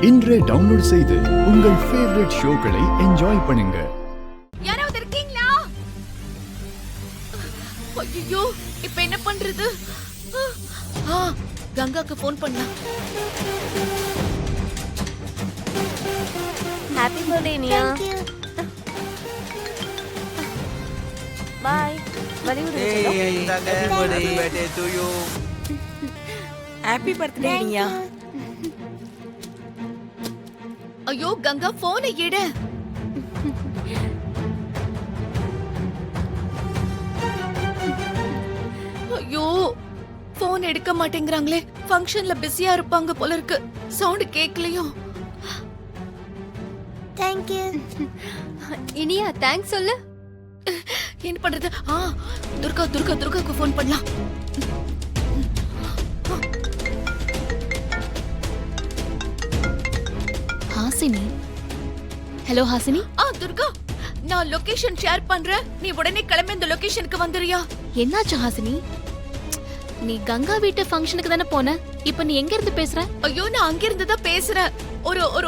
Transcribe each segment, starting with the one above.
இன்றே டவுன்லோட் செய்து உங்கள் ஃபேவரட் ஷோக்களை என்ஜாய் பண்ணுங்க. யாராவது இருக்கீங்களா? ஐயோ, இப்ப என்ன பண்றது? கங்காக்கு ஃபோன் பண்ணலாம். Happy birthday Niya. பை. வலிவுடு. Happy birthday to you. Happy birthday Niya. ஐயோ கங்கா, போனை எடு. ஐயோ, போன் எடுக்க மாட்டேங்கிறாங்களே. ஃபங்க்ஷன்ல பிஸியா இருப்பாங்க போல இருக்கு. சவுண்ட் கேக்கலையும். Thank you. இனியா தேங்க்ஸ் சொல்லு. என்ன பண்றது? துர்காக்கு ஃபோன் பண்ணலாம். ஹாசினி. ஹலோ ஹாசினி. துர்கா, நான் லொகேஷன் ஷேர் பண்றேன். நீ உடனே கிளம்பி இந்த லொகேஷனுக்கு வந்துறியா? என்னாச்சு ஹாசினி? நீ கங்கா வீட்டு ஃபங்க்ஷனுக்கு தானே போன. இப்போ நீ எங்க இருந்து பேசுற? ஐயோ, நான் அங்க இருந்து தான் பேசுறேன்.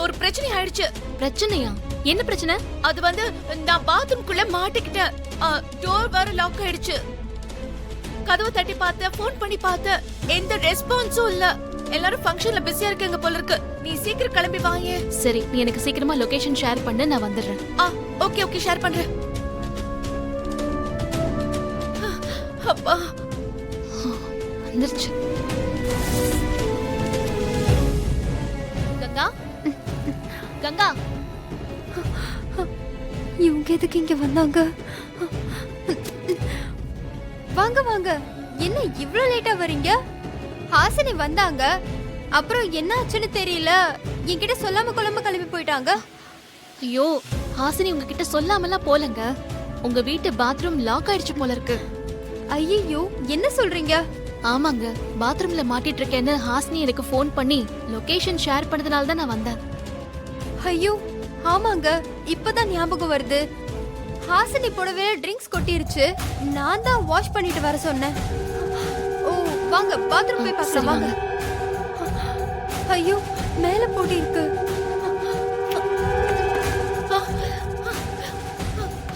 ஒரு பிரச்சனை ஆயிடுச்சு. பிரச்சனையா? என்ன பிரச்சனை? அது வந்து நான் பாத்ரூம்குள்ள மாட்டிக்கிட்டேன். டோர் வேற லாக் ஆயிடுச்சு. கதவு தட்டி பார்த்தேன், ஃபோன் பண்ணி பார்த்தேன், எந்த ரெஸ்பான்ஸும் இல்ல. எல்லாரும் ஃபங்க்ஷன்ல பிஸியா இருக்காங்க போல இருக்கு. நீ சீக்கிரம் கிளம்பி வாங்க. சரி, நீ எனக்கு சீக்கிரமா லொகேஷன் ஷேர் பண்ணு, நான் வந்துடுறேன். ஓகே ஷேர் பண்றேன். அப்பா வந்துருச்சு. கங்கா, கங்கா, இவங்க எதுக்கு இங்க வந்தாங்க? வாங்க வாங்க. என்ன இவ்ளோ லேட்டா வரீங்க? ஹாசினி வந்தாங்க, அப்புறம் என்ன ஆச்சுன்னு தெரியல, என்கிட்ட சொல்லாம கிளம்பி போயிட்டாங்க. ஐயோ, ஹாசினி உங்ககிட்ட சொல்லாமலாம் போலங்க. உங்க வீட்டு பாத்ரூம் லாக் ஆயிடுச்சு போல இருக்கு. ஐயோ, என்ன சொல்றீங்க? ஆமாங்க, பாத்ரூம்ல மாட்டிட்டு இருக்கேன்னு ஹாசினி எனக்கு ஃபோன் பண்ணி லொகேஷன் ஷேர் பண்ணதுனால தான் நான் வந்தேன். ஐயோ ஆமாங்க, இப்பதான் ஞாபகம் வருது. ஹாசினி புடவை ட்ரிங்க்ஸ் கொட்டிருச்சு. நான் தான் வாஷ் பண்ணிட்டு வர சொன்னேன். ஓ வாங்க, பாத்ரூம் போய் பார்க்கலாம் வாங்க. ஐயோ, மேல போட்டி இருக்கு.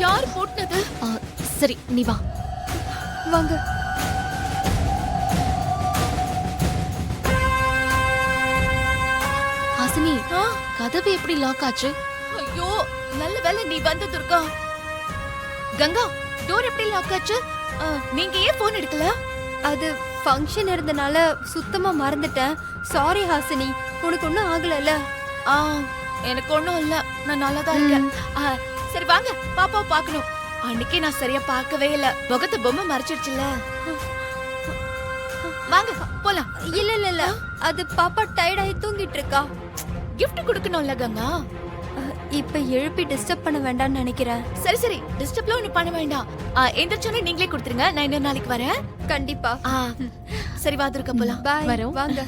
யார் போட்டது? சரி, நீ வா. வாங்க. ஹாசினி, கதவு எப்படி லாக் ஆச்சு? ஐயோ, நல்ல வேளை நீ வந்த துர்கா. கங்கா, டோர் எப்படி லாக் ஆச்சு? நீங்க ஏன் போன் எடுக்கல? அது ஃபங்க்ஷன் இருந்தனால சுத்தமா மறந்துட்டேன். சாரி ஹாசினி, உனக்கு ஒண்ணும் ஆகலல? எனக்கு ஒண்ணும் இல்ல, நான் நல்லா தான் இருக்கேன். சரி வாங்க, பாப்பாவை பார்க்கணும். அன்னைக்கு நான் சரியா பார்க்கவே இல்ல, முகத்தை பொம்மை மறைச்சிடுச்சுல. வாங்க போலாம். இல்ல, அது பாப்பா டயர்ட் ஆகி தூங்கிட்டு இருக்கா. கிஃப்ட் கொடுக்கணும்ல கங்கா. இப்ப எழுப்பி டிஸ்டர்ப் பண்ண வேண்டாம்னு நினைக்கிறேன். சரி, டிஸ்டர்ப்லாம் ஒண்ணு பண்ண வேண்டாம். எந்திரச்சோனே நீங்களே கொடுத்துருங்க, நான் இன்னொரு நாளைக்கு வரேன். கண்டிப்பா. சரி வா துர்கா, போலாம். பாய். வரோம். வாங்க.